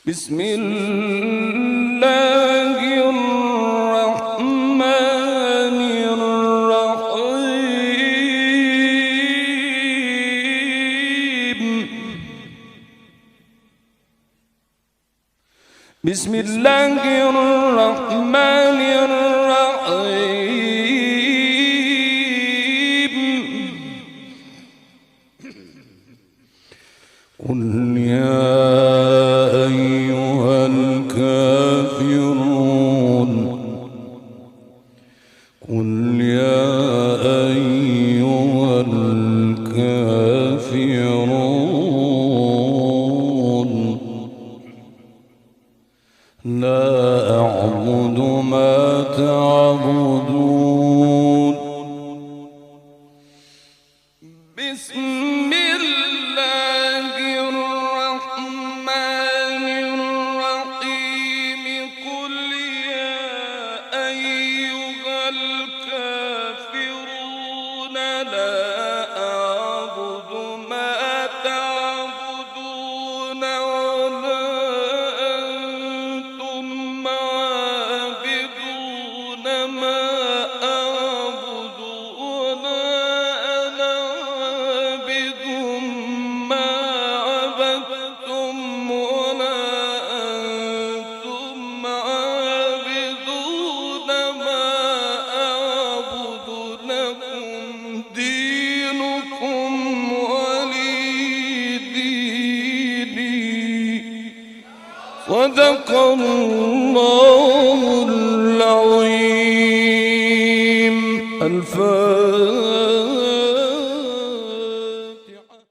بسم الله الرحمن الرحيم. بسم الله الرحمن الرحيم. قل يا أيها الكافرون قل يا أيها الكافرون لا أعبد ما تعبدون. بسم الله الرحمن الرحيم. قل يا أيها الكافرون لا أعبد ما تعبدون ولا أنتم عابدون ما أعبد ولا أنا عابد ما عبدتم ولا أنتم عابدون ما أعبد. لكم دينكم ولي ديني. صدق الله العظيم. الفاتحة.